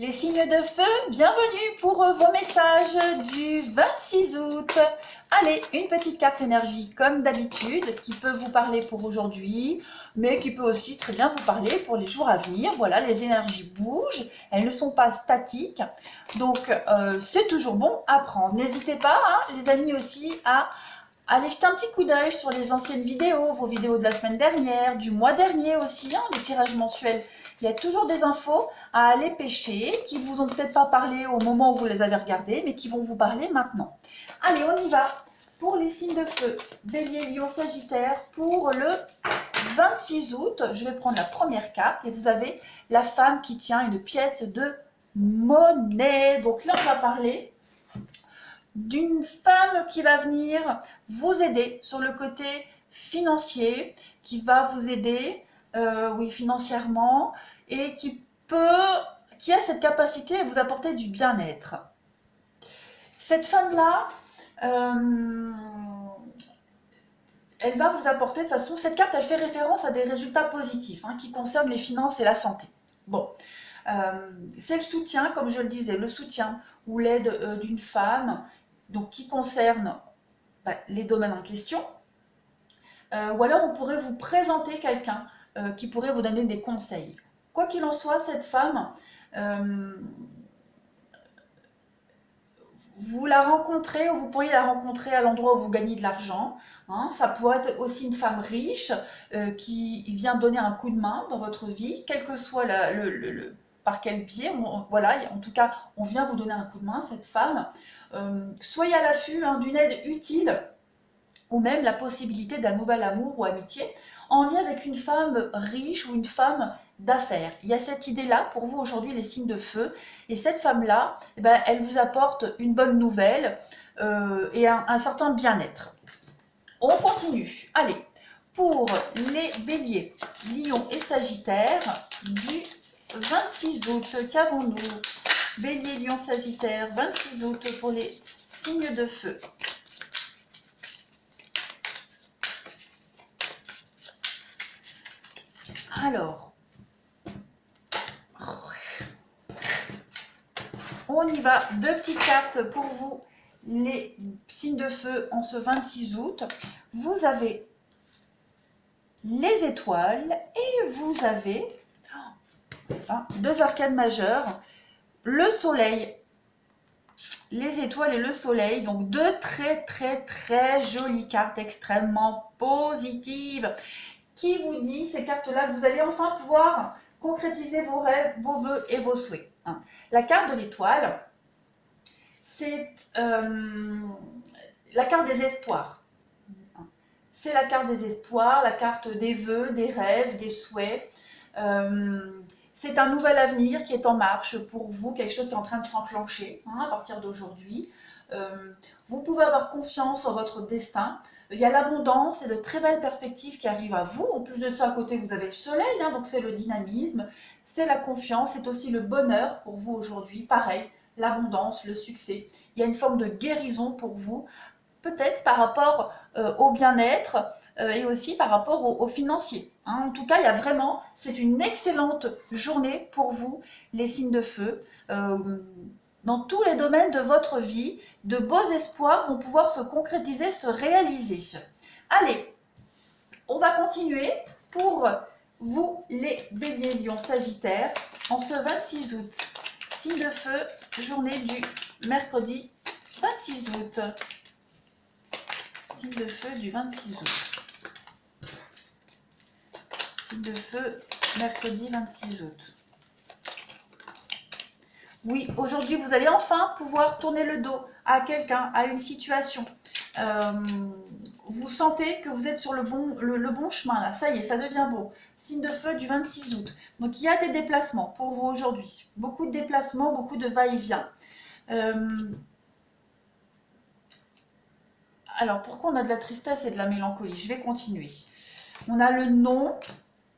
Les signes de feu, bienvenue pour vos messages du 26 août. Allez, une petite carte énergie comme d'habitude qui peut vous parler pour aujourd'hui, mais qui peut aussi très bien vous parler pour les jours à venir. Voilà, les énergies bougent, elles ne sont pas statiques, donc c'est toujours bon à prendre. N'hésitez pas, hein, les amis aussi, à allez jeter un petit coup d'œil sur les anciennes vidéos, vos vidéos de la semaine dernière, du mois dernier aussi, hein, les tirages mensuels. Il y a toujours des infos à aller pêcher qui vous ont peut-être pas parlé au moment où vous les avez regardées, mais qui vont vous parler maintenant. Allez, on y va pour les signes de feu. Bélier, Lion, Sagittaire pour le 26 août. Je vais prendre la première carte et vous avez la femme qui tient une pièce de monnaie. Donc là, on va parler d'une femme qui va venir vous aider sur le côté financier, qui va vous aider, oui, financièrement, et qui a cette capacité à vous apporter du bien-être. Cette femme-là, elle va vous apporter, de toute façon, cette carte, elle fait référence à des résultats positifs, hein, qui concernent les finances et la santé. Bon, c'est le soutien, comme je le disais, le soutien ou l'aide d'une femme, donc qui concerne les domaines en question. Ou alors on pourrait vous présenter quelqu'un qui pourrait vous donner des conseils. Quoi qu'il en soit, cette femme, vous la rencontrez ou vous pourriez la rencontrer à l'endroit où vous gagnez de l'argent. Hein. Ça pourrait être aussi une femme riche qui vient donner un coup de main dans votre vie, quel que soit par quel biais. Voilà, en tout cas, on vient vous donner un coup de main, cette femme. Soyez à l'affût d'une aide utile ou même la possibilité d'un nouvel amour ou amitié en lien avec une femme riche ou une femme d'affaires. Il y a cette idée-là pour vous aujourd'hui, les signes de feu. Et cette femme-là, elle vous apporte une bonne nouvelle et un certain bien-être. On continue. Allez, pour les béliers, lion et sagittaire du 26 août, qu'avons-nous? Bélier, lion, sagittaire, 26 août pour les signes de feu. Alors, on y va. Deux petites cartes pour vous, les signes de feu en ce 26 août. Vous avez les étoiles et vous avez deux arcanes majeures, le soleil, les étoiles et le soleil. Donc deux très jolies cartes extrêmement positives qui vous dit, ces cartes-là, que vous allez enfin pouvoir concrétiser vos rêves, vos vœux et vos souhaits. La carte de l'étoile, c'est la carte des espoirs. C'est la carte des espoirs, la carte des vœux, des rêves, des souhaits. C'est un nouvel avenir qui est en marche pour vous, quelque chose qui est en train de s'enclencher à partir d'aujourd'hui. Vous pouvez avoir confiance en votre destin. Il y a l'abondance et de très belles perspectives qui arrivent à vous. En plus de ça, à côté, vous avez le soleil, donc c'est le dynamisme, c'est la confiance, c'est aussi le bonheur pour vous aujourd'hui. Pareil, l'abondance, le succès. Il y a une forme de guérison pour vous, peut-être par rapport au bien-être et aussi par rapport au financier. En tout cas, il y a vraiment, c'est une excellente journée pour vous, les signes de feu. Dans tous les domaines de votre vie, de beaux espoirs vont pouvoir se concrétiser, se réaliser. Allez, on va continuer pour vous, les béliers, lions, sagittaires, en ce 26 août. Signe de feu, journée du mercredi 26 août. Signe de feu du 26 août. Signe de feu, mercredi 26 août. Oui, aujourd'hui, vous allez enfin pouvoir tourner le dos à quelqu'un, à une situation. Vous sentez que vous êtes sur le bon chemin, là. Ça y est, ça devient beau. Signe de feu du 26 août. Donc, il y a des déplacements pour vous aujourd'hui. Beaucoup de déplacements, beaucoup de va-et-vient. Alors, pourquoi on a de la tristesse et de la mélancolie? Je vais continuer. On a le non,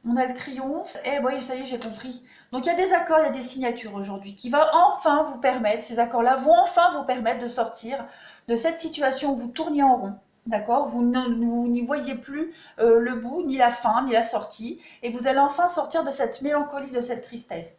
on a le triomphe. Et oui, ça y est, j'ai compris. Donc, il y a des accords, il y a des signatures aujourd'hui qui vont enfin vous permettre, ces accords-là vont enfin vous permettre de sortir de cette situation où vous tourniez en rond. D'accord? Vous n'y voyez plus le bout, ni la fin, ni la sortie. Et vous allez enfin sortir de cette mélancolie, de cette tristesse.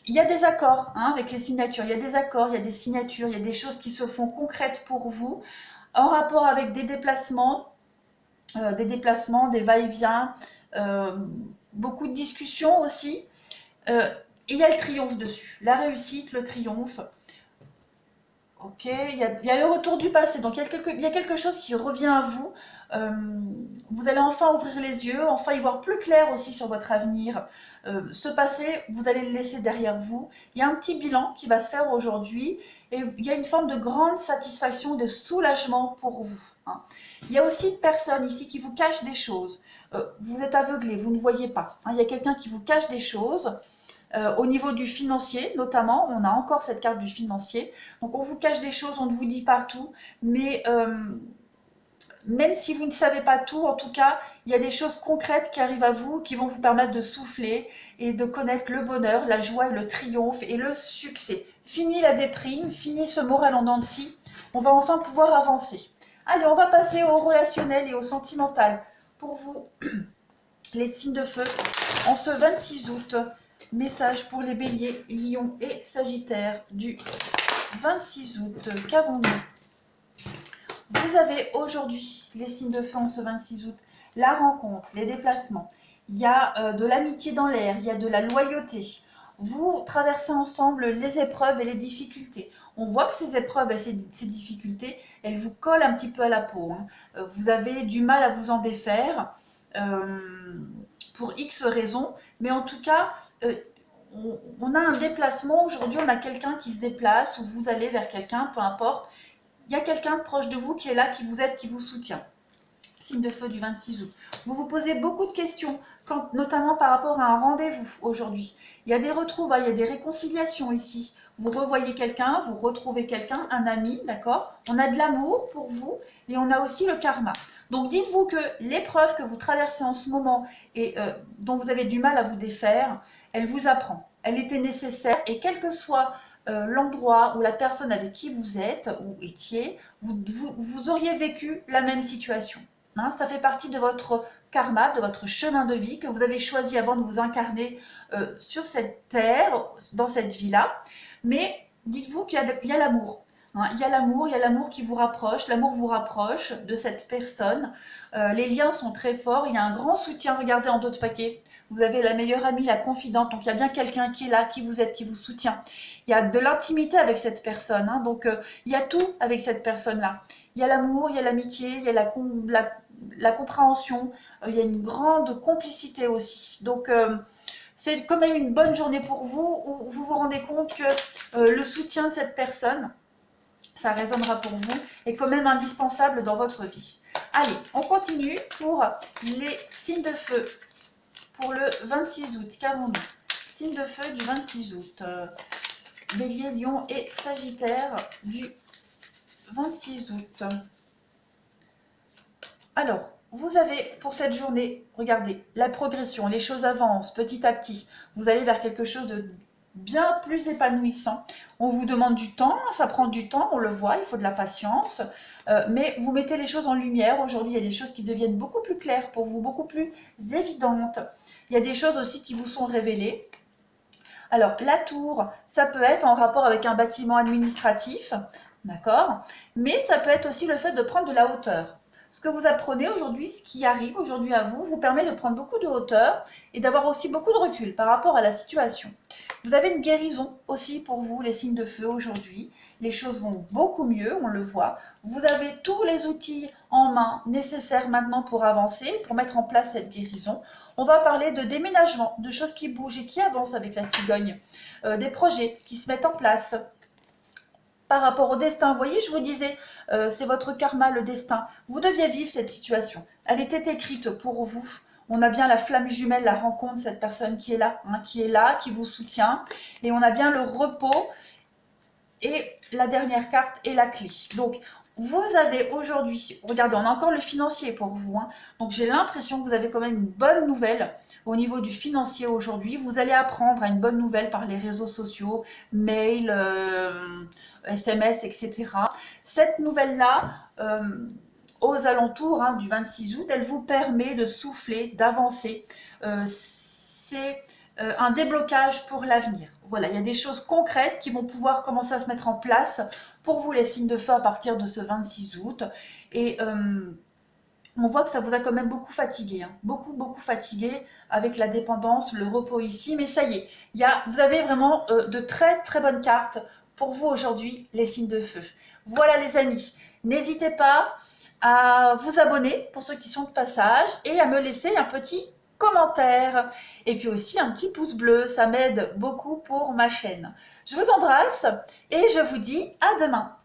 il y a des accords hein, avec les signatures, il y a des accords, il y a des signatures, il y a des choses qui se font concrètes pour vous, en rapport avec des déplacements, des va-et-vient, beaucoup de discussions aussi. Il y a le triomphe dessus, la réussite, le triomphe. Ok, il y a le retour du passé, donc il y a quelque chose qui revient à vous. Euh, vous allez enfin ouvrir les yeux, enfin y voir plus clair aussi sur votre avenir. Ce passé, vous allez le laisser derrière vous. Il y a un petit bilan qui va se faire aujourd'hui et il y a une forme de grande satisfaction, de soulagement pour vous. Hein. Il y a aussi une personne ici qui vous cache des choses. Vous êtes aveuglé, vous ne voyez pas. Hein. Il y a quelqu'un qui vous cache des choses. Au niveau du financier, notamment, on a encore cette carte du financier. Donc on vous cache des choses, on ne vous dit pas tout, mais même si vous ne savez pas tout, en tout cas, il y a des choses concrètes qui arrivent à vous, qui vont vous permettre de souffler et de connaître le bonheur, la joie, le triomphe et le succès. Fini la déprime, fini ce moral en dents de scie, on va enfin pouvoir avancer. Allez, on va passer au relationnel et au sentimental. Pour vous, les signes de feu, en ce 26 août, message pour les béliers, lions et sagittaires du 26 août. Qu'avons-nous? Vous avez aujourd'hui les signes de feu en ce 26 août, la rencontre, les déplacements. Il y a de l'amitié dans l'air, il y a de la loyauté. Vous traversez ensemble les épreuves et les difficultés. On voit que ces épreuves et ces difficultés, elles vous collent un petit peu à la peau. Hein. Vous avez du mal à vous en défaire pour X raisons, mais en tout cas, on a un déplacement. Aujourd'hui, on a quelqu'un qui se déplace ou vous allez vers quelqu'un, peu importe. Il y a quelqu'un proche de vous qui est là, qui vous aide, qui vous soutient. Signe de feu du 26 août. Vous vous posez beaucoup de questions, notamment par rapport à un rendez-vous aujourd'hui. Il y a des retrouvailles, il y a des réconciliations ici. Vous revoyez quelqu'un, vous retrouvez quelqu'un, un ami, d'accord? On a de l'amour pour vous et on a aussi le karma. Donc dites-vous que l'épreuve que vous traversez en ce moment et dont vous avez du mal à vous défaire, elle vous apprend. Elle était nécessaire et quel que soit l'endroit ou la personne avec qui vous êtes ou étiez, vous auriez vécu la même situation. Hein, ça fait partie de votre karma, de votre chemin de vie que vous avez choisi avant de vous incarner sur cette terre, dans cette vie-là. Mais dites-vous qu'il y a l'amour. Hein, il y a l'amour qui vous rapproche, l'amour vous rapproche de cette personne. Les liens sont très forts, il y a un grand soutien. Regardez en dos de paquet, vous avez la meilleure amie, la confidente, donc il y a bien quelqu'un qui est là, qui vous aide, qui vous soutient. Il y a de l'intimité avec cette personne, hein, donc il y a tout avec cette personne-là. Il y a l'amour, il y a l'amitié, il y a la compréhension, il y a une grande complicité aussi. Donc c'est quand même une bonne journée pour vous, où vous vous rendez compte que le soutien de cette personne, ça résonnera pour vous, est quand même indispensable dans votre vie. Allez, on continue pour les signes de feu. Pour le 26 août, qu'avons-nous? Signe de feu du 26 août. Bélier, Lion et Sagittaire du 26 août. Alors, vous avez pour cette journée, regardez, la progression, les choses avancent petit à petit. Vous allez vers quelque chose de bien plus épanouissant. On vous demande du temps, ça prend du temps, on le voit, il faut de la patience. Mais vous mettez les choses en lumière. Aujourd'hui, il y a des choses qui deviennent beaucoup plus claires pour vous, beaucoup plus évidentes. Il y a des choses aussi qui vous sont révélées. Alors, la tour, ça peut être en rapport avec un bâtiment administratif, d'accord? Mais ça peut être aussi le fait de prendre de la hauteur. Ce que vous apprenez aujourd'hui, ce qui arrive aujourd'hui à vous, vous permet de prendre beaucoup de hauteur et d'avoir aussi beaucoup de recul par rapport à la situation. Vous avez une guérison aussi pour vous, les signes de feu aujourd'hui. Les choses vont beaucoup mieux, on le voit. Vous avez tous les outils en main nécessaires maintenant pour avancer, pour mettre en place cette guérison. On va parler de déménagement, de choses qui bougent et qui avancent avec la cigogne, des projets qui se mettent en place. Par rapport au destin, vous voyez, je vous disais, c'est votre karma, le destin. Vous deviez vivre cette situation. Elle était écrite pour vous. On a bien la flamme jumelle, la rencontre, cette personne qui est là, qui vous soutient. Et on a bien le repos. Et la dernière carte est la clé. Donc, vous avez aujourd'hui, regardez, on a encore le financier pour vous. Hein. Donc, j'ai l'impression que vous avez quand même une bonne nouvelle au niveau du financier aujourd'hui. Vous allez apprendre à une bonne nouvelle par les réseaux sociaux, mail, SMS, etc. Cette nouvelle-là, aux alentours du 26 août, elle vous permet de souffler, d'avancer. C'est un déblocage pour l'avenir. voilà, il y a des choses concrètes qui vont pouvoir commencer à se mettre en place pour vous les signes de feu à partir de ce 26 août. Et on voit que ça vous a quand même beaucoup fatigué, hein. Beaucoup fatigué avec la dépendance, le repos ici. Mais ça y est, vous avez vraiment de très bonnes cartes pour vous aujourd'hui, les signes de feu. Voilà les amis, n'hésitez pas à vous abonner pour ceux qui sont de passage et à me laisser un petit commentaire et puis aussi un petit pouce bleu, ça m'aide beaucoup pour ma chaîne. Je vous embrasse et je vous dis à demain.